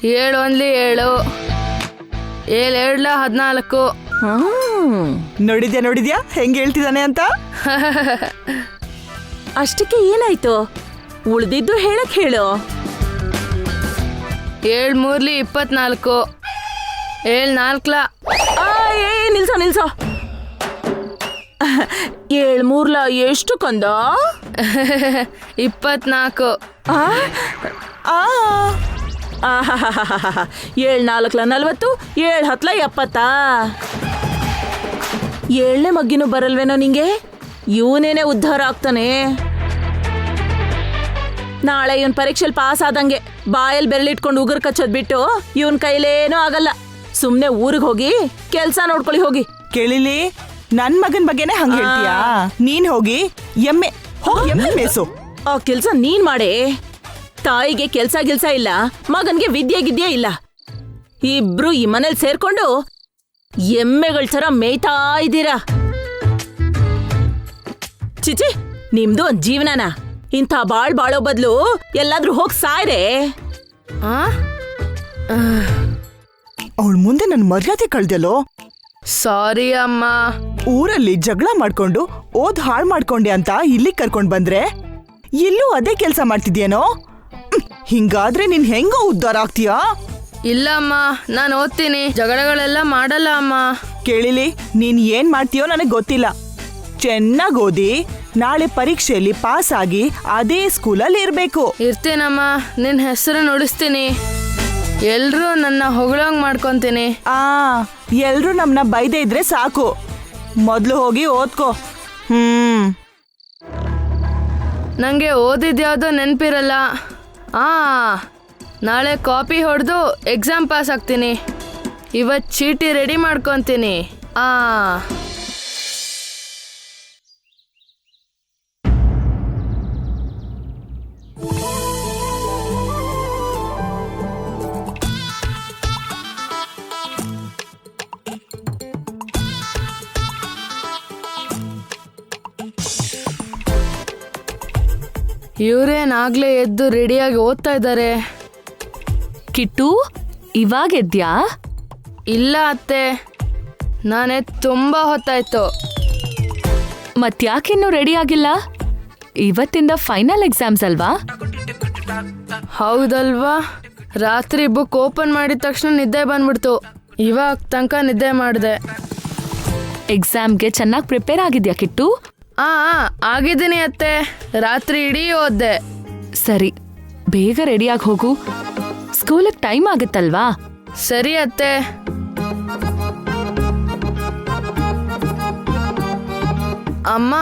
7 ಒಂದ್ಲಿ 7, 7 ಎರಡ್ಲ 14. ನೋಡಿದ್ಯಾ ಹೆಂಗ್ ಹೇಳ್ತಿದ್ದಾನೆ ಅಂತ. ಅಷ್ಟಕ್ಕೆ ಏನಾಯ್ತು? ಉಳ್ದಿದ್ದು ಹೇಳಕ್ ಹೇಳು. 7 ಮೂರ್ಲಿ 24, 7 ನಾಲ್ಕ್ಲ. ನಿಲ್ಸೋ 7 ಮೂರ್ಲ ಎಷ್ಟು ಕಂದ? 24. 7 ನಾಲ್ಕ್ಲ 40, 7 ಹತ್ಲ 70. 7ನೇ ಮಗ್ಗಿನೂ ಬರಲ್ವೇನೋ ನಿಂಗೆ? ಇವನೇನೆ ಉದ್ಧಾರ ಆಗ್ತಾನೆ. ನಾಳೆ ಇವನ್ ಪರೀಕ್ಷೆಲ್ ಪಾಸ್ ಆದಂಗೆ ಬಾಯಲ್ಲಿ ಬೆರಳಿಟ್ಕೊಂಡು ಉಗುರು ಕಚ್ಚೋದ್ ಬಿಟ್ಟು ಇವನ್ ಕೈಲೇನೂ ಆಗಲ್ಲ. ಸುಮ್ನೆ ಊರಿಗೆ ಹೋಗಿ ಕೆಲ್ಸ ನೋಡ್ಕೊಳ್ಳಿ ಹೋಗಿ. ಕೇಳಿಲಿ, ನನ್ ಮಗನ್ ಬಗ್ಗೆನೆ ಹಂಗ ಹೇಳ್ತೀಯಾ? ನೀನ್ ಹೋಗಿ ಎಮ್ಮೆ ಮೇಸು. ಆ ಕೆಲ್ಸ ನೀನ್ ಮಾಡೇ. ತಾಯಿಗೆ ಕೆಲ್ಸ ಗಿಲ್ಸ ಇಲ್ಲ, ಮಗನ್ಗೆ ವಿದ್ಯೆ ಇಲ್ಲ. ಇಬ್ರು ಈ ಮನೇಲಿ ಸೇರ್ಕೊಂಡು ಎಮ್ಮೆಗಳ ತರ ಮೇಯ್ತಾ ಇದ್ದೀರಾ. ಚಿಚಿ, ನಿಮ್ದು ಒಂದ್ ಜೀವನನ? ಇಂಥ ಬಾಳೋ ಬದ್ಲು ಎಲ್ಲಾದ್ರೂ ಹೋಗ್ ಸಾಯ್ರೆ. ಅವಳ ಮುಂದೆ ನನ್ ಮರ್ಯಾದೆ ಕಳ್ದ್ಯಲ್ಲೋ. ಸಾರಿ ಅಮ್ಮ. ಊರಲ್ಲಿ ಜಗಳ ಮಾಡ್ಕೊಂಡು ಓದ್ ಹಾಳ್ ಮಾಡ್ಕೊಂಡೆ ಅಂತ ಇಲ್ಲಿ ಕರ್ಕೊಂಡ್ ಬಂದ್ರೆ ಇಲ್ಲೂ ಅದೇ ಕೆಲ್ಸ ಮಾಡ್ತಿದ್ಯೇನೋ? ಹಿಂಗಾದ್ರೆ ನೀನ್ ಹೆಂಗೋ ಉದ್ಧಾರ ಆಗ್ತೀಯಾ? ಇಲ್ಲ ಅಮ್ಮ, ನಾನು ಓದ್ತೀನಿ, ಜಗಳಗಳೆಲ್ಲ ಮಾಡಲ್ಲ ಅಮ್ಮ. ಕೇಳಿಲಿ, ನೀನ್ ಏನ್ ಮಾಡ್ತೀಯೋ ನನಗ್ ಗೊತ್ತಿಲ್ಲ. ಚೆನ್ನಾಗ್ ಓದಿ ನಾಳೆ ಪರೀಕ್ಷೆಯಲ್ಲಿ ಪಾಸ್ ಆಗಿ ಅದೇ ಸ್ಕೂಲಲ್ಲಿ ಇರ್ಬೇಕು. ಇರ್ತೀನಮ್ಮ, ನಿನ್ ಹೆಸರು ನುಡಿಸ್ತೀನಿ, ಎಲ್ರೂ ನನ್ನ ಹೊಗಳಂಗ್ ಮಾಡ್ಕೊಂತೀನಿ. ಎಲ್ರೂ ನಮ್ನ ಬೈದೇ ಇದ್ರೆ ಸಾಕು. ಮೊದ್ಲು ಹೋಗಿ ಓದ್ಕೋ. ನಂಗೆ ಓದಿದ್ಯಾವುದೋ ನೆನಪಿರಲ್ಲ. ನಾಳೆ ಕಾಪಿ ಹೊಡೆದು ಎಕ್ಸಾಮ್ ಪಾಸ್ ಆಗ್ತೀನಿ. ಇವತ್ತು ಚೀಟಿ ರೆಡಿ ಮಾಡ್ಕೊತೀನಿ. ಇವ್ರೇನಾಗ್ಲೇ ಎದ್ದು ರೆಡಿಯಾಗಿ ಓದ್ತಾ ಇದ್ದಾರೆ. ಕಿಟ್ಟು, ಇವಾಗ ಎದ್ಯಾ? ಇಲ್ಲ ಅತ್ತೆ, ನಾನೇ ತುಂಬಾ ಹೊತ್ತಾಯ್ತು. ಮತ್ಯಾಕಿನ್ನೂ ರೆಡಿ ಆಗಿಲ್ಲ? ಇವತ್ತಿಂದ ಫೈನಲ್ ಎಕ್ಸಾಮ್ಸ್ ಅಲ್ವಾ? ಹೌದಲ್ವಾ? ರಾತ್ರಿ ಬುಕ್ ಓಪನ್ ಮಾಡಿದ ತಕ್ಷಣ ನಿದ್ದೆ ಬಂದ್ಬಿಡ್ತು. ಇವಾಗ ತನಕ ನಿದ್ದೆ ಮಾಡಿದೆ. ಎಕ್ಸಾಮ್ಗೆ ಚೆನ್ನಾಗಿ ಪ್ರಿಪೇರ್ ಆಗಿದ್ಯಾ ಕಿಟ್ಟು? ಆಗಿದ್ದೀನಿ ಅತ್ತೆ, ರಾತ್ರಿ ಇಡೀ ಓದ್ದೆ. ಸರಿ, ಬೇಗ ರೆಡಿಯಾಗಿ ಹೋಗು, ಸ್ಕೂಲಿಗೆ ಟೈಮ್ ಆಗುತ್ತಲ್ವಾ? ಸರಿ ಅತ್ತೆ. ಅಮ್ಮ,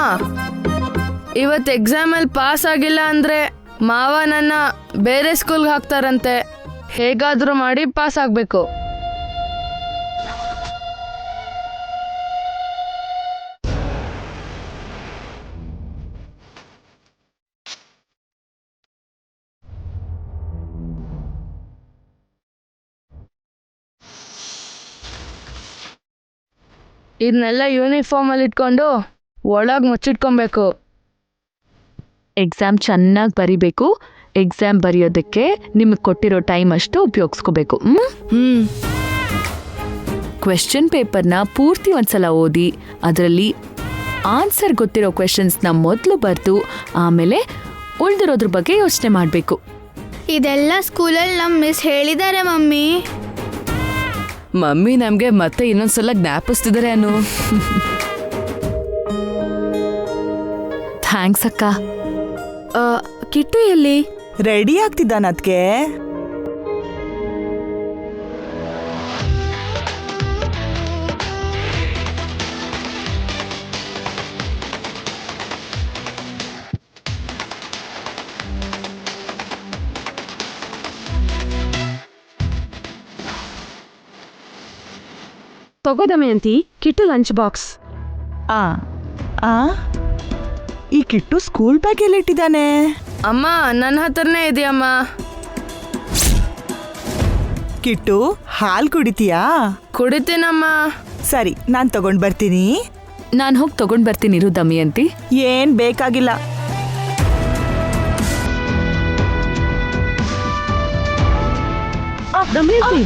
ಇವತ್ತು ಎಕ್ಸಾಮಲ್ಲಿ ಪಾಸ್ ಆಗಿಲ್ಲ ಅಂದ್ರೆ ಮಾವ ನನ್ನ ಬೇರೆ ಸ್ಕೂಲ್ಗೆ ಹಾಕ್ತಾರಂತೆ. ಹೇಗಾದ್ರೂ ಮಾಡಿ ಪಾಸ್ ಆಗ್ಬೇಕು. ಇದನ್ನೆಲ್ಲ ಯೂನಿಫಾರ್ಮಲ್ಲಿ ಇಟ್ಕೊಂಡು ಒಳಗೆ ಮುಚ್ಚಿಟ್ಕೊಬೇಕು. ಎಕ್ಸಾಮ್ ಚೆನ್ನಾಗಿ ಬರಿಬೇಕು. ಎಕ್ಸಾಮ್ ಬರೆಯೋದಕ್ಕೆ ನಿಮಗೆ ಕೊಟ್ಟಿರೋ ಟೈಮ್ ಅಷ್ಟು ಉಪಯೋಗಿಸ್ಕೋಬೇಕು. ಕ್ವೆಶ್ಚನ್ ಪೇಪರ್ನ ಪೂರ್ತಿ ಒಂದ್ಸಲ ಓದಿ ಅದರಲ್ಲಿ ಆನ್ಸರ್ ಗೊತ್ತಿರೋ ಕ್ವೆಶನ್ಸ್ನ ಮೊದಲು ಬರೆದು ಆಮೇಲೆ ಉಳಿದಿರೋದ್ರ ಬಗ್ಗೆ ಯೋಚನೆ ಮಾಡಬೇಕು. ಇದೆಲ್ಲ ಸ್ಕೂಲಲ್ಲಿ ನಮ್ಮ ಮಿಸ್ ಹೇಳಿದ್ದಾರೆ ಮಮ್ಮಿ. ಮಮ್ಮಿ ನಮಗೆ ಮತ್ತೆ ಇನ್ನೊಂದ್ಸಲ ಜ್ಞಾಪಿಸ್ತಿದ್ದಾರೆ ಅನು. ಥ್ಯಾಂಕ್ಸ್ ಅಕ್ಕ. ಕಿಟ್ಟು ಎಲ್ಲಿ? ರೆಡಿ ಆಗ್ತಿದ್ದಾನದ್ಕೆ. ತಗೋ ದಮಯಂತಿ, ಕಿಟ್ಟು ಲಂಚ್ ಬಾಕ್ಸ್. ಈ ಕಿಟ್ಟು ಸ್ಕೂಲ್ ಬ್ಯಾಗ್ ಎಲ್ಲಿ ಇಟ್ಟಿದ್ದಾನೆ? ಅಮ್ಮ, ನನ್ನ ಹತ್ರನೇ ಇದೆಯಮ್ಮ. ಕಿಟ್ಟು, ಹಾಲ್ ಕುಡಿತೀಯಾ? ಕುಡಿತೀನಮ್ಮ. ಸರಿ, ನಾನ್ ತಗೊಂಡ್ ಬರ್ತೀನಿ. ನಾನು ಹೋಗಿ ತಗೊಂಡ್ ಬರ್ತೀನಿ ಇರು ದಮಯಂತಿ. ಏನ್ ಬೇಕಾಗಿಲ್ಲ. ದಮಯಂತಿ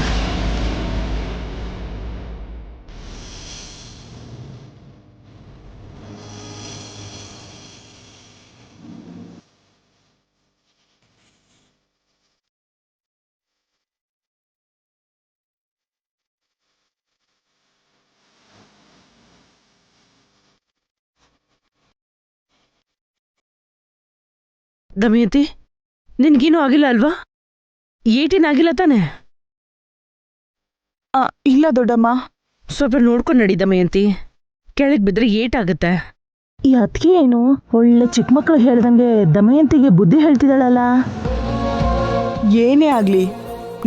ದಮಯಂತಿ ನಿನ್ಗೇನು ಆಗಿಲ್ಲ ಅಲ್ವಾ? ಏಟೇನಾಗಿಲ್ಲ ತಾನೆ? ಇಲ್ಲ ದೊಡ್ಡಮ್ಮ. ಸ್ವಲ್ಪ ನೋಡ್ಕೊಂಡು ನಡಿ ದಮಯಂತಿ, ಕೆಳಗೆ ಬಿದ್ರೆ ಏಟಾಗತ್ತೆ. ಈ ಅದ್ಕೆ ಏನು ಒಳ್ಳೆ ಚಿಕ್ಕ ಮಕ್ಕಳು ಹೇಳ್ದಂಗೆ ದಮಯಂತಿಗೆ ಬುದ್ಧಿ ಹೇಳ್ತಿದ್ದಾಳಲ್ಲ. ಏನೇ ಆಗ್ಲಿ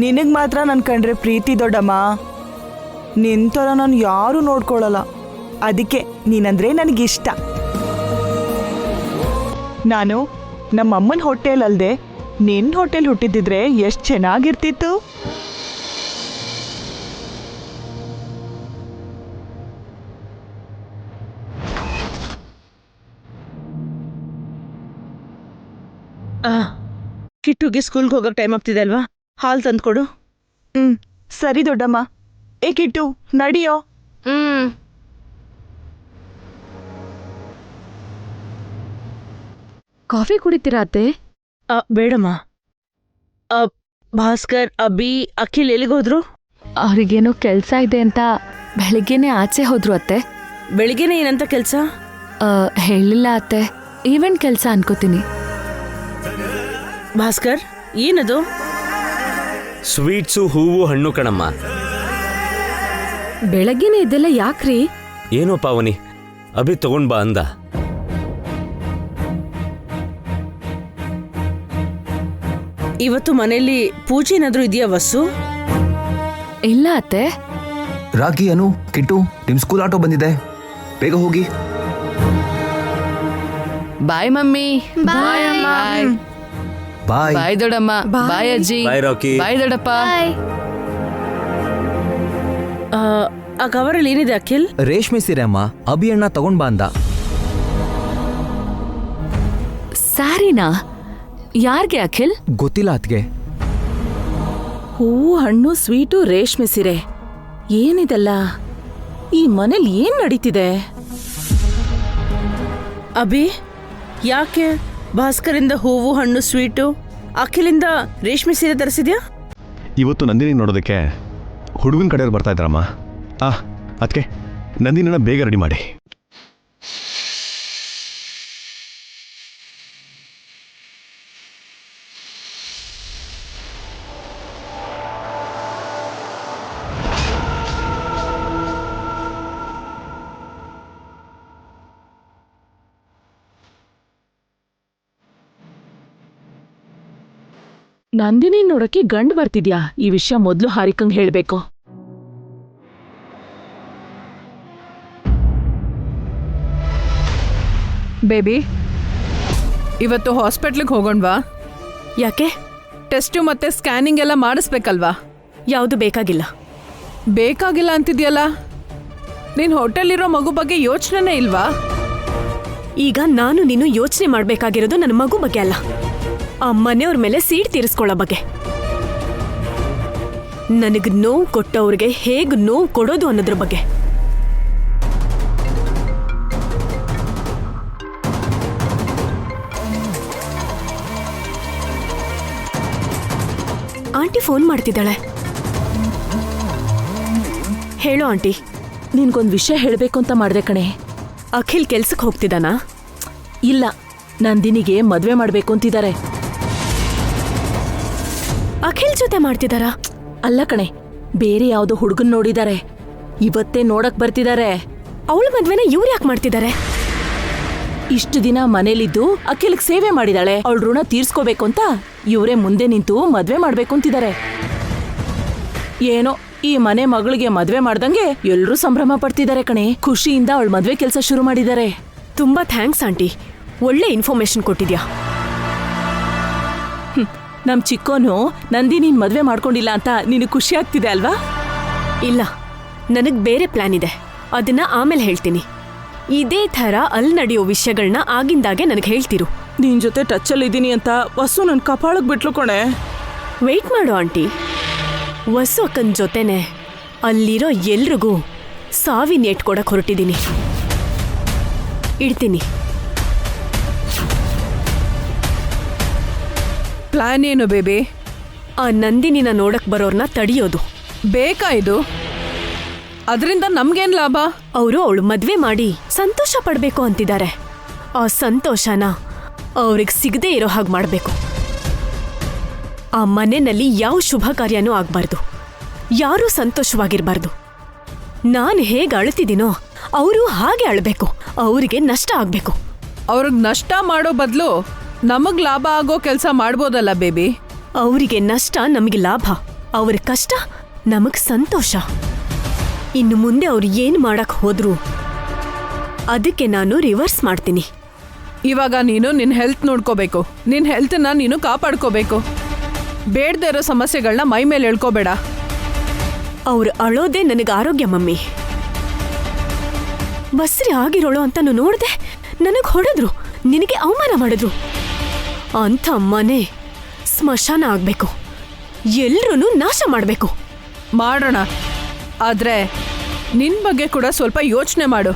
ನಿನಗ್ ಮಾತ್ರ ನನ್ ಕಂಡ್ರೆ ಪ್ರೀತಿ ದೊಡ್ಡಮ್ಮ. ನಿನ್ ಥರ ನಾನು ಯಾರು ನೋಡ್ಕೊಳ್ಳಲ್ಲ. ಅದಕ್ಕೆ ನೀನಂದ್ರೆ ನನಗಿಷ್ಟ. ನಾನು ನಮ್ಮಮ್ಮನ ಹೊಟ್ಟೆಲಲ್ದೆ ನಿನ್ನ ಹೊಟ್ಟೆಲ್ ಹುಟ್ಟಿದ್ದಿದ್ರೆ ಎಷ್ಟು ಚೆನ್ನಾಗಿರ್ತಿತ್ತು. ಕಿಟ್ಟುಗೆ ಸ್ಕೂಲ್ಗೆ ಹೋಗಕ್ ಟೈಮ್ ಆಗ್ತಿದೆ ಅಲ್ವಾ? ಹಾಲು ತಂದ್ಕೊಡು. ಸರಿ ದೊಡ್ಡಮ್ಮ. ಏ ಕಿಟ್ಟು ನಡಿಯೋ. ಕಾಫಿ ಕುಡಿತೀರಾ ಅತ್ತೆ? ಬೇಡಮ್ಮ. ಭಾಸ್ಕರ್, ಅಭಿ, ಅಖಿಲ್ ಎಲ್ಲಿಗೋದ್ರು? ಅವ್ರಿಗೇನೋ ಕೆಲ್ಸ ಇದೆ ಅಂತ ಬೆಳಿಗ್ಗೆನೆ ಆಚೆ ಹೋದ್ರು ಅತ್ತೆ. ಬೆಳಿಗ್ಗೆನೆ ಏನಂತ ಕೆಲ್ಸ? ಹೇಳಿಲ್ಲ ಅತ್ತೆ, ಈವೆಂಟ್ ಕೆಲ್ಸ ಅನ್ಕೋತೀನಿ. ಭಾಸ್ಕರ್, ಏನದು? ಸ್ವೀಟ್ಸು, ಹೂವು, ಹಣ್ಣು ಕಣಮ್ಮ. ಬೆಳಗ್ಗೆನೆ ಇದೆಲ್ಲ ಯಾಕ್ರಿ? ಏನೋ ಪಾವನಿ, ಅಭಿ ತಗೊಂಡ್ ಬಾ ಅಂದ. ಇವತ್ತು ಮನೇಲಿ ಪೂಜೆ ಏನಾದ್ರೂ ಇದೆಯಾ ವಸ್ಸು? ಇಲ್ಲ ಅತ್ತೆ. ರಾಕಿ, ಅನು, ಕಿಟ್ಟು, ನಿಮ್ ಸ್ಕೂಲ್ ಆಟೋ ಬಂದಿದೆ, ಬೇಗ ಹೋಗಿ. ಬಾಯ್ ಮಮ್ಮಿ. ಬಾಯ್ ಅಮ್ಮ. ಬಾಯ್. ಬಾಯ್ ದೊಡ್ಡಮ್ಮ. ಬಾಯ್ ಅಜ್ಜಿ. ಬಾಯ್ ರಾಕಿ. ಬಾಯ್ ದೊಡ್ಡಪ್ಪ. ಆ ಕವರಲ್ಲಿ ಏನಿದೆ ಅಖಿಲ್? ರೇಷ್ಮೆ ಸೀರೆ ಅಮ್ಮ, ಅಭಿ ಅಣ್ಣ ತಗೊಂಡ್ ಬಾ ಅಂದ. ಸ್ಯಾರಿನಾ? ಯಾರ್ಗೆ ಅಖಿಲ್? ಗೊತ್ತಿಲ್ಲ ಅತ್ಗೆ. ಹೂವು, ಹಣ್ಣು, ಸ್ವೀಟು, ರೇಷ್ಮೆ ಸೀರೆ, ಏನಿದೆಲ್ಲ? ಈ ಮನೇಲಿ ಏನ್ ನಡೀತಿದೆ? ಅಭಿ, ಯಾಕೆ ಭಾಸ್ಕರಿಂದ ಹೂವು, ಹಣ್ಣು, ಸ್ವೀಟು, ಅಖಿಲಿಂದ ರೇಷ್ಮೆ ಸೀರೆ ತರಿಸಿದ್ಯಾ? ಇವತ್ತು ನಂದಿನಿ ನೋಡೋದಕ್ಕೆ ಹುಡುಗನ ಕಡೆಯವ್ರು ಬರ್ತಾ ಇದ್ದಾರಮ್ಮ. ಅದಕ್ಕೆ ನಂದಿನಿನ ಬೇಗ ರೆಡಿ ಮಾಡಿ. ನಂದಿನಿ ನೋಡಕ್ಕೆ ಗಂಡು ಬರ್ತಿದ್ಯಾ? ಈ ವಿಷಯ ಮೊದ್ಲು ಹಾರಿಕಂಗ್ ಹೇಳ್ಬೇಕು. ಬೇಬಿ, ಇವತ್ತು ಹಾಸ್ಪಿಟ್ಲಿಗೆ ಹೋಗೋಣವಾ? ಯಾಕೆ? ಟೆಸ್ಟು ಮತ್ತೆ ಸ್ಕ್ಯಾನಿಂಗ್ ಎಲ್ಲ ಮಾಡಿಸ್ಬೇಕಲ್ವಾ? ಯಾವುದು ಬೇಕಾಗಿಲ್ಲ. ಬೇಕಾಗಿಲ್ಲ ಅಂತಿದ್ಯಲ್ಲ? ನಿನ್ ಹೋಟೆಲಿರೋ ಮಗು ಬಗ್ಗೆ ಯೋಚನೆನೇ ಇಲ್ವಾ? ಈಗ ನಾನು ನೀನು ಯೋಚನೆ ಮಾಡ್ಬೇಕಾಗಿರೋದು ನನ್ನ ಮಗು ಬಗ್ಗೆ ಅಲ್ಲ, ಆ ಮನೆಯವ್ರ ಮೇಲೆ ಸೀಟ್ ತೀರಿಸ್ಕೊಳ್ಳೋ ಬಗ್ಗೆ. ನನಗ್ ನೋವು ಕೊಟ್ಟವ್ರಿಗೆ ಹೇಗ್ ನೋವು ಕೊಡೋದು ಅನ್ನೋದ್ರ ಬಗ್ಗೆ. ಆಂಟಿ ಫೋನ್ ಮಾಡ್ತಿದ್ದಾಳೆ. ಹೇಳೋ ಆಂಟಿ. ನಿನ್ಗೊಂದ್ ವಿಷಯ ಹೇಳ್ಬೇಕು ಅಂತ ಮಾಡ್ದೆ ಕಣೆ. ಅಖಿಲ್ ಕೆಲ್ಸಕ್ಕೆ ಹೋಗ್ತಿದ್ದಾನಾ? ಇಲ್ಲ, ನಂದಿನಿಗೆ ಮದ್ವೆ ಮಾಡ್ಬೇಕು ಅಂತಿದ್ದಾರೆ. ಅಖಿಲ್ ಜೊತೆ ಮಾಡ್ತಿದ್ದಾರಾ? ಅಲ್ಲ ಕಣೆ, ಬೇರೆ ಯಾವ್ದೋ ಹುಡುಗನ್ ನೋಡಿದ್ದಾರೆ, ಇವತ್ತೇ ನೋಡಕ್ ಬರ್ತಿದ್ದಾರೆ. ಅವಳ ಮದ್ವೆನ ಇವ್ರು ಯಾಕೆ ಮಾಡ್ತಿದ್ದಾರೆ? ಇಷ್ಟು ದಿನ ಮನೇಲಿದ್ದು ಅಖಿಲ್ಗ್ ಸೇವೆ ಮಾಡಿದಾಳೆ, ಅವಳ ಋಣ ತೀರ್ಸ್ಕೋಬೇಕು ಅಂತ ಇವರೇ ಮುಂದೆ ನಿಂತು ಮದ್ವೆ ಮಾಡ್ಬೇಕು ಅಂತಿದ್ದಾರೆ. ಏನೋ ಈ ಮನೆ ಮಗಳಿಗೆ ಮದ್ವೆ ಮಾಡ್ದಂಗೆ ಎಲ್ರೂ ಸಂಭ್ರಮ ಪಡ್ತಿದ್ದಾರೆ ಕಣೆ. ಖುಷಿಯಿಂದ ಅವಳ ಮದ್ವೆ ಕೆಲಸ ಶುರು ಮಾಡಿದ್ದಾರೆ. ತುಂಬಾ ಥ್ಯಾಂಕ್ಸ್ ಆಂಟಿ, ಒಳ್ಳೆ ಇನ್ಫಾರ್ಮೇಶನ್ ಕೊಟ್ಟಿದ್ಯಾ. ನಮ್ ಚಿಕ್ಕೋನು ನಂದಿನಿನ್ ಮದ್ವೆ ಮಾಡ್ಕೊಂಡಿಲ್ಲ ಅಂತ ನಿನಗೆ ಖುಷಿ ಆಗ್ತಿದೆ ಅಲ್ವಾ? ಇಲ್ಲ, ನನಗ್ ಬೇರೆ ಪ್ಲಾನ್ ಇದೆ, ಅದನ್ನ ಆಮೇಲೆ ಹೇಳ್ತೀನಿ. ಇದೇ ಥರ ಅಲ್ಲಿ ನಡೆಯೋ ವಿಷಯಗಳನ್ನ ಆಗಿಂದಾಗೆ ನನಗೆ ಹೇಳ್ತಿರು. ನಿನ್ ಜೊತೆ ಟಚ್ಚಲ್ಲಿ ಇದ್ದೀನಿ ಅಂತ ವಸು ನನ್ನ ಕಪಾಳಕ್ಕೆ ಬಿಟ್ಲು ಕೊಣೆ. ವೆಯ್ಟ್ ಮಾಡು ಆಂಟಿ. ವಸು ಅಕ್ಕನ ಜೊತೆನೆ ಅಲ್ಲಿರೋ ಎಲ್ರಿಗೂ ಸಾವಿನ ಏಟ್ ಕೊಡಕ್ ಹೊರಟಿದ್ದೀನಿ. ಇಡ್ತೀನಿ. ಪ್ಲಾನ್ ಏನು ಬೇಬಿ? ಆ ನಂದಿನಿನ ನೋಡಕ್ ಬರೋರ್ನ ತಡಿಯೋದು. ಬೇಕಾ ಇದು? ಅದರಿಂದ ನಮ್ಗೇನ್ ಲಾಭ? ಅವರು ಅವಳು ಮದ್ವೆ ಮಾಡಿ ಸಂತೋಷ ಪಡ್ಬೇಕು ಅಂತಿದ್ದಾರೆ. ಆ ಸಂತೋಷನ ಅವ್ರಿಗೆ ಸಿಗದೆ ಇರೋ ಹಾಗೆ ಮಾಡಬೇಕು. ಆ ಮನೆಯಲ್ಲಿ ಯಾವ ಶುಭ ಕಾರ್ಯನೂ ಆಗ್ಬಾರ್ದು, ಯಾರೂ ಸಂತೋಷವಾಗಿರ್ಬಾರ್ದು. ನಾನು ಹೇಗೆ ಅಳ್ತಿದ್ದೀನೋ ಅವರು ಹಾಗೆ ಅಳ್ಬೇಕು. ಅವರಿಗೆ ನಷ್ಟ ಆಗ್ಬೇಕು. ಅವ್ರಿಗೆ ನಷ್ಟ ಮಾಡೋ ಬದಲು ನಮಗ್ ಲಾಭ ಆಗೋ ಕೆಲಸ ಮಾಡ್ಬೋದಲ್ಲ ಬೇಬಿ? ಅವರಿಗೆ ನಷ್ಟ ನಮಗೆ ಲಾಭ, ಅವ್ರ ಕಷ್ಟ ನಮಗ್ ಸಂತೋಷ. ಇನ್ನು ಮುಂದೆ ಅವ್ರು ಏನ್ ಮಾಡಕ್ ಹೋದ್ರು ಅದಕ್ಕೆ ನಾನು ರಿವರ್ಸ್ ಮಾಡ್ತೀನಿ. ಇವಾಗ ನೀನು ನಿನ್ನ ಹೆಲ್ತ್ ನೋಡ್ಕೋಬೇಕು. ನಿನ್ನ ಹೆಲ್ತ್ನ ನೀನು ಕಾಪಾಡ್ಕೋಬೇಕು. ಬೇಡದೇ ಇರೋ ಸಮಸ್ಯೆಗಳನ್ನ ಮೈ ಮೇಲೆ ಎಳ್ಕೋಬೇಡ. ಅವ್ರು ಅಳೋದೇ ನನಗೆ ಆರೋಗ್ಯ ಮಮ್ಮಿ. ಬಸ್ರಿ ಆಗಿರೋಳು ಅಂತ ನೋಡ್ದೆ ನನಗೆ ಹೊಡೆದ್ರು, ನಿನಗೆ ಅವಮಾನ ಮಾಡಿದ್ರು. ಅಂಥ ಮನೆ ಸ್ಮಶಾನ ಆಗ್ಬೇಕು, ಎಲ್ರೂ ನಾಶ ಮಾಡಬೇಕು. ಮಾಡೋಣ, ಆದ್ರೆ ನಿನ್ ಬಗ್ಗೆ ಕೂಡ ಸ್ವಲ್ಪ ಯೋಚನೆ ಮಾಡು.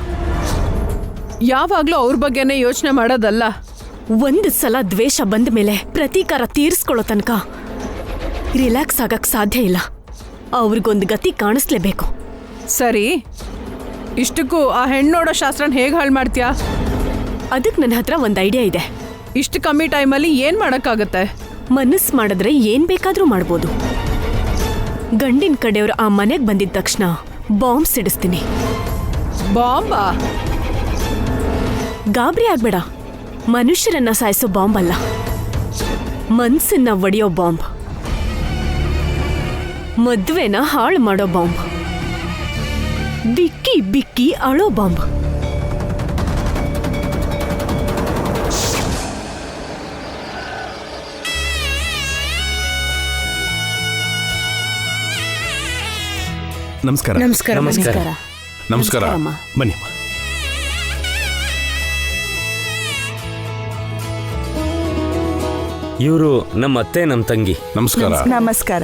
ಯಾವಾಗ್ಲೂ ಅವ್ರ ಬಗ್ಗೆನೇ ಯೋಚನೆ ಮಾಡೋದಲ್ಲ. ಒಂದು ಸಲ ದ್ವೇಷ ಬಂದ ಮೇಲೆ ಪ್ರತೀಕಾರ ತೀರಿಸ್ಕೊಳ್ಳೋ ತನಕ ರಿಲ್ಯಾಕ್ಸ್ ಆಗಕ್ ಸಾಧ್ಯ ಇಲ್ಲ. ಅವ್ರಿಗೊಂದು ಗತಿ ಕಾಣಿಸ್ಲೇಬೇಕು. ಸರಿ, ಇಷ್ಟಕ್ಕೂ ಆ ಹೆಣ್ಣು ನೋಡೋ ಶಾಸ್ತ್ರನ ಹೇಗೆ ಹಾಳು ಮಾಡ್ತೀಯಾ? ಅದಕ್ಕೆ ನನ್ನ ಹತ್ರ ಒಂದು ಐಡಿಯಾ ಇದೆ. ಇಷ್ಟು ಕಮ್ಮಿ ಟೈಮಲ್ಲಿ ಏನ್ ಮಾಡಕ್ಕಾಗತ್ತೆ? ಮನಸ್ಸು ಮಾಡಿದ್ರೆ ಏನ್ ಬೇಕಾದ್ರೂ ಮಾಡ್ಬೋದು. ಗಂಡಿನ ಕಡೆಯವರು ಆ ಮನೆಗೆ ಬಂದಿದ ತಕ್ಷಣ ಬಾಂಬ್ ಸಿಡಿಸ್ತೀನಿ. ಬಾಂಬಾ? ಗಾಬರಿ ಆಗ್ಬೇಡ. ಮನುಷ್ಯರನ್ನ ಸಾಯಿಸೋ ಬಾಂಬ್ ಅಲ್ಲ, ಮನ್ಸನ್ನ ಒಡೆಯೋ ಬಾಂಬ್. ಮದ್ವೆನ ಹಾಳು ಮಾಡೋ ಬಾಂಬ್. ಬಿಕ್ಕಿ ಬಿಕ್ಕಿ ಅಳೋ ಬಾಂಬ್. ನಮಸ್ಕಾರ. ನಮಸ್ಕಾರ. ನಮಸ್ಕಾರ. ನಮಸ್ಕಾರ. ಬನ್ನಿ. ಇವರು ನಮ್ಮ ಅತ್ತೆ, ನಮ್ಮ ತಂಗಿ. ನಮಸ್ಕಾರ. ನಮಸ್ಕಾರ.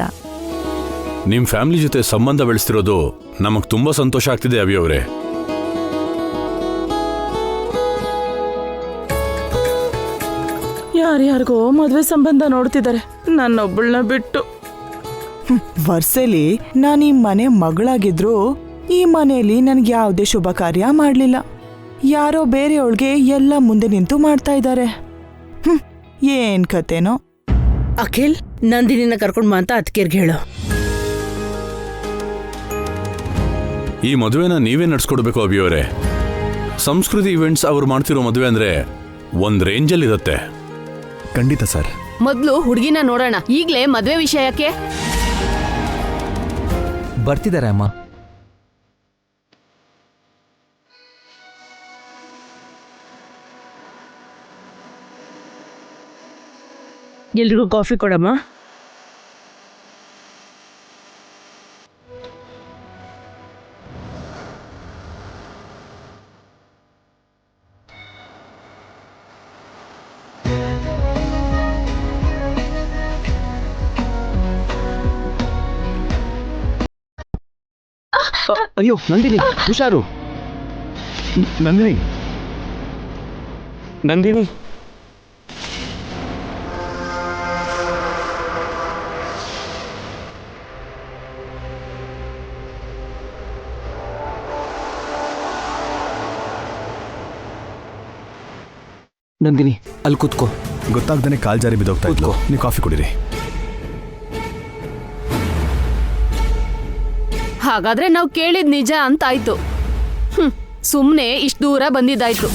ನಿಮ್ ಫ್ಯಾಮಿಲಿ ಜೊತೆ ಸಂಬಂಧ ಬೆಳೆಸ್ತಿರೋದು ನಮಗ್ ತುಂಬಾ ಸಂತೋಷ ಆಗ್ತಿದೆ ಅಭಿ ಅವರೇ. ಯಾರ್ಯಾರಿಗೋ ಮದ್ವೆ ಸಂಬಂಧ ನೋಡ್ತಿದ್ದಾರೆ, ನನ್ನೊಬ್ಬಳನ್ನ ಬಿಟ್ಟು. ವರ್ಷಲಿ ನಾನು ಈ ಮನೆ ಮಗಳಾಗಿದ್ರು ಈ ಮನೆಯಲ್ಲಿ ನನ್ಗೆ ಯಾವುದೇ ಶುಭ ಕಾರ್ಯ ಮಾಡ್ಲಿಲ್ಲ. ಯಾರೋ ಬೇರೆಯವಳಿಗೆ ಎಲ್ಲ ಮುಂದೆ ನಿಂತು ಮಾಡ್ತಾ ಇದ್ದಾರೆ. ಏನ್ ಕತೆನೋ. ಅಖಿಲ್, ನಂದಿನಿನ ಕರ್ಕೊಂಡ್ ಬಾ ಅಂತ ಅತ್ಕೇರ್ಗೆ ಹೇಳು. ಈ ಮದುವೆನ ನೀವೇ ನಡ್ಸ್ಕೊಡ್ಬೇಕು ಅಭಿ ಅವರೇ. ಸಂಸ್ಕೃತಿ ಇವೆಂಟ್ಸ್ ಅವ್ರು ಮಾಡ್ತಿರೋ ಮದುವೆ ಅಂದ್ರೆ ಒಂದ್ ರೇಂಜಲ್ಲಿ ಇರುತ್ತೆ. ಖಂಡಿತ ಸರ್. ಮೊದ್ಲು ಹುಡುಗಿನ ನೋಡೋಣ, ಈಗ್ಲೇ ಮದ್ವೆ ವಿಷಯ ಯಾಕೆ? ಬರ್ತಿದ್ದಾರೆ ಅಮ್ಮ. ಎಲ್ರಿಗೂ ಕಾಫಿ ಕೊಡಮ್ಮ. ಅಯ್ಯೋ ನಂದಿನಿ, ಹುಷಾರು. ನಂದಿನಿ, ನಂದಿನಿ, ನಂದಿನಿ ಅಲ್ಲಿ ಕೂತ್ಕೋ. ಗೊತ್ತಾಗ್ದೇನೆ ಕಾಲ್ ಜಾರಿ ಬಿದ್ದೋಗ್ತಾ ಇದ್ಲು. ನೀವು ಕಾಫಿ ಕುಡೀರಿ. ಹಾಗಾದ್ರೆ ನಾವು ಕೇಳಿದ್ ನಿಜ ಅಂತಾಯ್ತು. ಸುಮ್ನೆ ಇಷ್ಟು ದೂರ ಬಂದಿದ್ದಾಯ್ತು.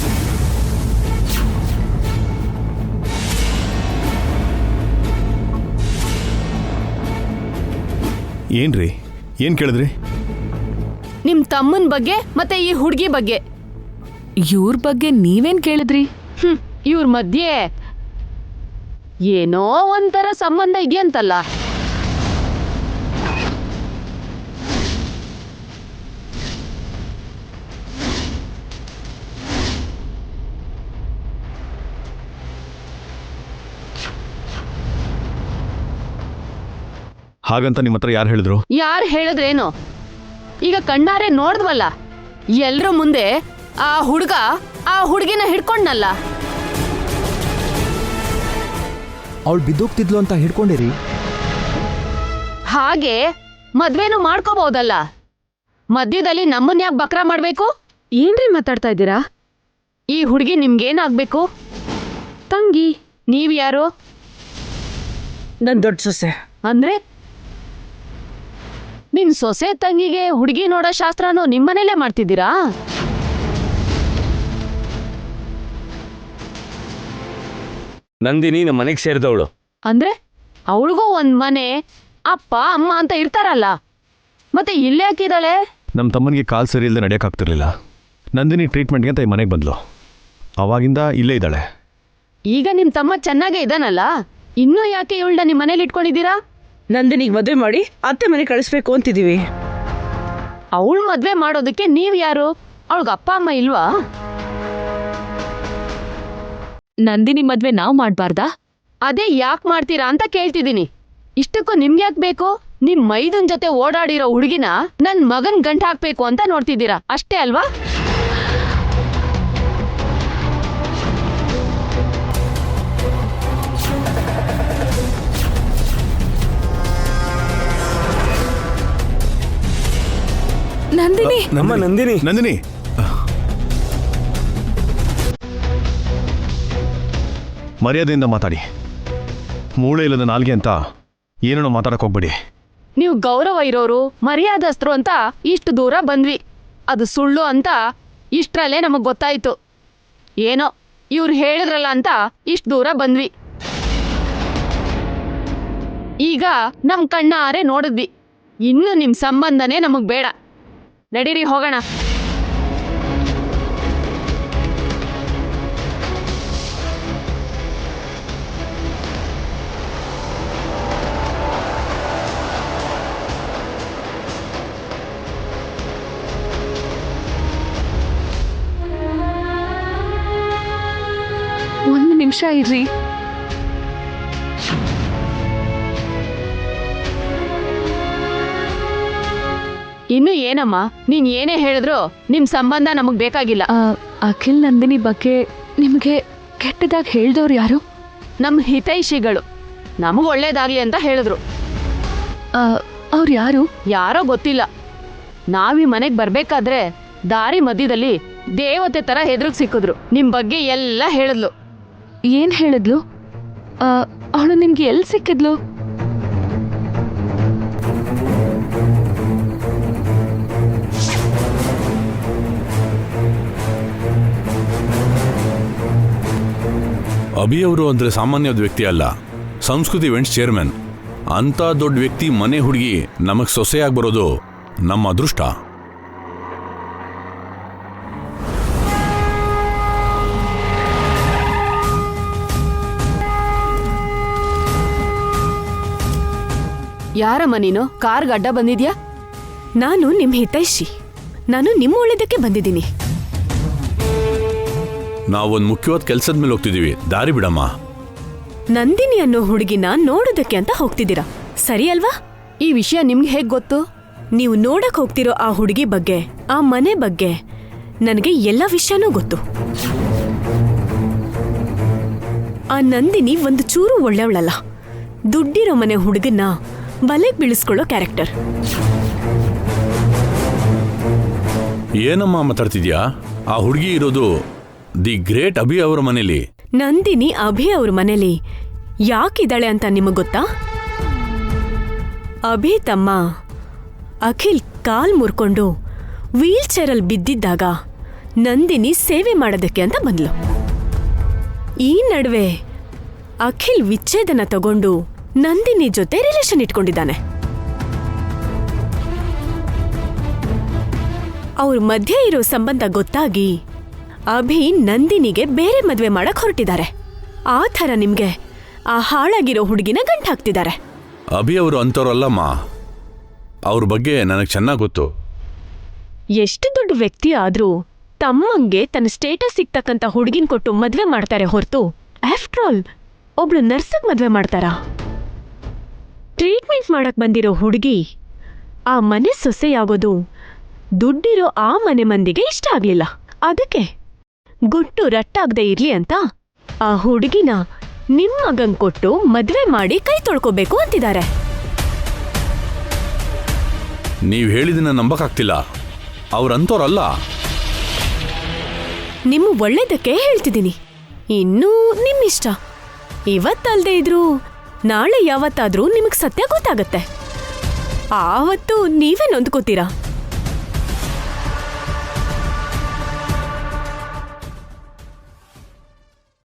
ಏನ್ರಿ, ಏನ್ ಕೇಳಿದ್ರಿ? ನಿಮ್ ತಮ್ಮನ್ ಬಗ್ಗೆ ಮತ್ತೆ ಈ ಹುಡುಗಿ ಬಗ್ಗೆ. ಇವ್ರ ಬಗ್ಗೆ ನೀವೇನ್ ಕೇಳಿದ್ರಿ? ಇವ್ರ ಮಧ್ಯೆ ಏನೋ ಒಂಥರ ಸಂಬಂಧ ಇದೆಯಂತಲ್ಲ. ಹಾಗಂತ ನಿಮ್ಮ ಹತ್ರ ಯಾರು ಹೇಳಿದ್ರು? ಯಾರು ಹೇಳಿದ್ರೇನು, ಈಗ ಕಣ್ಣಾರೆ ನೋಡ್ದ್ವಲ್ಲ, ಎಲ್ರ ಮುಂದೆ ಆ ಹುಡುಗ ಆ ಹುಡುಗಿನ ಹಿಡ್ಕೊಂಡ್ನಲ್ಲ. ಅವಳು ಬಿದ್ದೋಗ್ತಿದ್ಲು ಅಂತ ಹಿಡ್ಕೊಂಡಿರಿ. ಹಾಗೆ ಮದ್ವೆನೂ ಮಾಡ್ಕೋಬಹುದಲ್ಲ. ಮಧ್ಯದಲ್ಲಿ ನಮ್ಮನ್ನ ಯಾಕೆ ಬಕ್ರಾ ಮಾಡ್ಬೇಕು? ಏನ್ರಿ ಮಾತಾಡ್ತಾ ಇದ್ದೀರಾ? ಈ ಹುಡುಗಿ ನಿಮ್ಗೇನಾಗ್ಬೇಕು? ತಂಗಿ. ನೀವ್ ಯಾರು? ನನ್ ದೊಡ್ಡ ಸೊಸೆ. ಅಂದ್ರೆ ನಿನ್ ಸೊಸೆ ತಂಗಿಗೆ ಹುಡುಗಿ ನೋಡೋ ಶಾಸ್ತ್ರನೂ ನಿಮ್ಮನೇಲೆ ಮಾಡ್ತಿದ್ದೀರಾ? ನಂದಿನಿ ನಮ್ಮ ಮನೆಗೆ ಸೇರಿದವಳು. ಅಂದ್ರೆ ಅವಳಿಗೂ ಒಂದ್ ಮನೆ, ಅಪ್ಪ ಅಮ್ಮ ಅಂತ ಇರ್ತಾರಲ್ಲ, ಮತ್ತೆ ಇಲ್ಲೇ ಹಾಕಿದಾಳೆ? ನಮ್ಮ ತಮ್ಮನಿಗೆ ಕಾಲು ಸರಿ ಇಲ್ಲದೆ ನಡೆಯೋಕ್ಕಾಗ್ತಿರ್ಲಿಲ್ಲ. ನಂದಿನಿ ಟ್ರೀಟ್ಮೆಂಟ್ಗೆ ಅಂತ ಈ ಮನೆಗೆ ಬಂದ್ಲು. ಅವಾಗಿಂದ ಇಲ್ಲೇ ಇದ್ದಾಳೆ. ಈಗ ನಿಮ್ ತಮ್ಮ ಚೆನ್ನಾಗೇ ಇದಾನಲ್ಲ, ಇನ್ನೂ ಯಾಕೆ ಇವಳನ್ನ ನಿಮ್ ಮನೇಲಿ ಇಟ್ಕೊಂಡಿದ್ದೀರಾ? ನಂದಿನಿಗೆ ಮದುವೆ ಮಾಡಿ ಅತ್ತೆ ಮನೆ ಕಳಿಸ್ಬೇಕು ಅಂತಿದೀವಿ. ಅವಳು ಮದ್ವೆ ಮಾಡೋದಕ್ಕೆ ನೀವ್ ಯಾರು? ಅವಳಿಗೆ ಅಪ್ಪ ಅಮ್ಮ ಇಲ್ವಾ? ನಂದಿನಿ ಮದ್ವೆ ನಾವ್ ಮಾಡ್ಬಾರ್ದಾ? ಅದೇ ಯಾಕೆ ಮಾಡ್ತೀರಾ ಅಂತ ಕೇಳ್ತಿದ್ದೀನಿ. ಇಷ್ಟಕ್ಕೂ ನಿಮ್ಗೆ ಯಾಕೆ ಬೇಕು? ನಿಮ್ ಮೈದನ್ ಜೊತೆ ಓಡಾಡಿರೋ ಹುಡುಗಿನ ನನ್ ಮಗನ್ ಗಂಟ ಹಾಕ್ಬೇಕು ಅಂತ ನೋಡ್ತಿದ್ದೀರಾ, ಅಷ್ಟೇ ಅಲ್ವಾ? ನಂದಿನಿ. ನಮ್ಮ ನಂದಿನಿ. ನಂದಿನಿ, ಮರ್ಯಾದೆಯಿಂದ ಮಾತಾಡಿ. ಮೂಳೆ ಇಲ್ಲದ ನಾಲ್ಗೆ ಅಂತ ಏನೇನೋ ಮಾತಾಡಕ್ ಹೋಗ್ಬೇಡಿ. ನೀವು ಗೌರವ ಇರೋರು, ಮರ್ಯಾದಸ್ತರು ಅಂತ ಇಷ್ಟು ದೂರ ಬಂದ್ವಿ. ಅದು ಸುಳ್ಳು ಅಂತ ಇಷ್ಟರಲ್ಲೇ ನಮಗ್ ಗೊತ್ತಾಯ್ತು. ಏನೋ ಇವ್ರು ಹೇಳಿದ್ರಲ್ಲ ಅಂತ ಇಷ್ಟು ದೂರ ಬಂದ್ವಿ. ಈಗ ನಮ್ ಕಣ್ಣಾರೆ ನೋಡಿದ್ವಿ. ಇನ್ನು ನಿಮ್ ಸಂಬಂಧನೇ ನಮಗ್ ಬೇಡ. ನಡೀರಿ ಹೋಗೋಣ. ಒಂದು ನಿಮಿಷ ಇರ್ರಿ. ಇನ್ನು ಏನಮ್ಮ, ನೀನ್ ಏನೇ ಹೇಳಿದ್ರು ನಿಮ್ ಸಂಬಂಧ ನಮಗ್ ಬೇಕಾಗಿಲ್ಲ. ಅಖಿಲ್ ನಂದಿನಿ ಬಗ್ಗೆ ನಿಮ್ಗೆ ಕೆಟ್ಟದಾಗಿ ಹೇಳ್ದವ್ರು ಯಾರು? ನಮ್ ಹಿತೈಷಿಗಳು ನಮಗ್ ಒಳ್ಳೇದಾಗ್ಲಿ ಅಂತ ಹೇಳಿದ್ರು. ಅವ್ರು ಯಾರು? ಯಾರೋ ಗೊತ್ತಿಲ್ಲ. ನಾವೀ ಮನೆಗ್ ಬರ್ಬೇಕಾದ್ರೆ ದಾರಿ ಮಧ್ಯದಲ್ಲಿ ದೇವತೆ ತರ ಹೆದ್ರಗ್ ಸಿಕ್ಕಿದ್ರು. ನಿಮ್ ಬಗ್ಗೆ ಎಲ್ಲ ಹೇಳಿದ್ಲು. ಏನ್ ಹೇಳಿದ್ಲು? ಅವಳು ನಿಮ್ಗೆ ಎಲ್ಲಿ ಸಿಕ್ಕಿದ್ಲು? ಅಭಿ ಅವರು ಅಂದ್ರೆ ಸಾಮಾನ್ಯದ ವ್ಯಕ್ತಿ ಅಲ್ಲ, ಸಂಸ್ಕೃತಿ ಇವೆಂಟ್ಸ್ ಚೇರ್ಮನ್. ಅಂತ ದೊಡ್ಡ ವ್ಯಕ್ತಿ ಮನೆ ಹುಡುಗಿ ನಮಗ್ ಸೊಸೆಯಾಗಿ ಬರೋದು ನಮ್ಮ ಅದೃಷ್ಟ. ಯಾರಮ್ಮ ನೀನು? ಕಾರ್ಗೆ ಅಡ್ಡ ಬಂದಿದ್ಯಾ? ನಾನು ನಿಮ್ ಹಿತೈಷಿ. ನಾನು ನಿಮ್ಮ ಒಳ್ಳೇದಕ್ಕೆ ಬಂದಿದ್ದೀನಿ. ನಾವೊಂದು ಮುಖ್ಯವಾದ ಕೆಲಸದ ಮೇಲೆ ಹೋಗ್ತಿದೀವಿ, ದಾರಿ ಬಿಡಮ್ಮ. ನಂದಿನಿ ಅನ್ನೋ ಹುಡುಗಿನ ನೋಡೋದಕ್ಕೆ ಅಂತ ಹೋಗ್ತಿದ್ದೀರಾ, ಸರಿ ಅಲ್ವಾ? ಈ ವಿಷಯ ನಿಮ್ಗೆ ಹೇಗ್ ಗೊತ್ತು? ನೀವು ನೋಡಕ್ ಹೋಗ್ತಿರೋ ಆ ಹುಡುಗಿ ಬಗ್ಗೆ, ಆ ಮನೆ ಬಗ್ಗೆ ನನಗೆ ಎಲ್ಲ ವಿಷಯನೂ ಗೊತ್ತು. ಆ ನಂದಿನಿ ಒಂದು ಚೂರು ಒಳ್ಳೆವಳಲ್ಲ. ದುಡ್ಡಿರೋ ಮನೆ ಹುಡುಗನ್ನ ಬಲೆಗ್ ಬೀಳಿಸ್ಕೊಳ್ಳೋ ಕ್ಯಾರೆಕ್ಟರ್. ಏನಮ್ಮ ಮಾತಾಡ್ತಿದ್ಯಾ? ಆ ಹುಡುಗಿ ಇರೋದು ದಿ ಗ್ರೇಟ್ ಅಭಿ ಅವರ ಮನೇಲಿ. ನಂದಿನಿ ಅಭಿ ಅವ್ರ ಮನೇಲಿ ಯಾಕಿದ್ದಾಳೆ ಅಂತ ನಿಮಗ್ ಗೊತ್ತಾ? ಅಭಿ ತಮ್ಮ ಅಖಿಲ್ ಕಾಲ್ ಮುರ್ಕೊಂಡು ವೀಲ್ ಚೇರಲ್ಲಿ ಬಿದ್ದಿದ್ದಾಗ ನಂದಿನಿ ಸೇವೆ ಮಾಡೋದಕ್ಕೆ ಅಂತ ಬಂದ್ಲು. ಈ ನಡುವೆ ಅಖಿಲ್ ವಿಚ್ಛೇದನ ತಗೊಂಡು ನಂದಿನಿ ಜೊತೆ ರಿಲೇಷನ್ ಇಟ್ಕೊಂಡಿದ್ದಾನೆ. ಅವ್ರ ಮಧ್ಯೆ ಇರೋ ಸಂಬಂಧ ಗೊತ್ತಾಗಿ ಅಭಿ ನಂದಿನಿಗೆ ಬೇರೆ ಮದ್ವೆ ಮಾಡಕ್ ಹೊರಟಿದ್ದಾರೆ. ಆ ಥರ ನಿಮ್ಗೆ ಆ ಹಾಳಾಗಿರೋ ಹುಡುಗಿನ ಗಂಟು ಹಾಕ್ತಿದ್ದಾರೆ. ಅಭಿ ಅವರು ಅಂತವ್ರಲ್ಲಮ್ಮ, ಅವ್ರ ಬಗ್ಗೆ ನನಗೆ ಚೆನ್ನಾಗಿ ಗೊತ್ತು. ಎಷ್ಟು ದೊಡ್ಡ ವ್ಯಕ್ತಿ ಆದ್ರೂ ತಮ್ಮಂಗೆ ತನ್ನ ಸ್ಟೇಟಸ್ ಸಿಗ್ತಕ್ಕಂಥ ಹುಡುಗಿನ ಕೊಟ್ಟು ಮದ್ವೆ ಮಾಡ್ತಾರೆ ಹೊರತು ಆಫ್ಟರ್ ಆಲ್ ಒಬ್ಳು ನರ್ಸಗ್ ಮದ್ವೆ ಮಾಡ್ತಾರಾ? ಟ್ರೀಟ್ಮೆಂಟ್ ಮಾಡಕ್ ಬಂದಿರೋ ಹುಡುಗಿ ಆ ಮನೆ ಸೊಸೆಯಾಗೋದು ದುಡ್ಡಿರೋ ಆ ಮನೆ ಮಂದಿಗೆ ಇಷ್ಟ ಆಗ್ಲಿಲ್ಲ. ಅದಕ್ಕೆ ಗುಟ್ಟು ರಟ್ಟಾಗದೆ ಇರ್ಲಿ ಅಂತ ಆ ಹುಡುಗಿನ ನಿಮ್ ಮಗನ್ ಕೊಟ್ಟು ಮದ್ವೆ ಮಾಡಿ ಕೈ ತೊಳ್ಕೋಬೇಕು ಅಂತಿದ್ದಾರೆ. ನೀವ್ ಹೇಳಿದನ್ನ ನಂಬಕ್ಕಾಗ್ತಿಲ್ಲ. ಅವ್ರಂತವ್ರಲ್ಲ. ನಿಮ್ಮ ಒಳ್ಳೇದಕ್ಕೆ ಹೇಳ್ತಿದ್ದೀನಿ. ಇನ್ನೂ ನಿಮ್ಮಿಷ್ಟ. ಇವತ್ತಲ್ದೇ ಇದ್ರು ನಾಳೆ ಯಾವತ್ತಾದ್ರೂ ನಿಮಗ್ ಸತ್ಯ ಗೊತ್ತಾಗತ್ತೆ. ಆವತ್ತು ನೀವೇ ನೊಂದ್ಕೋತೀರಾ.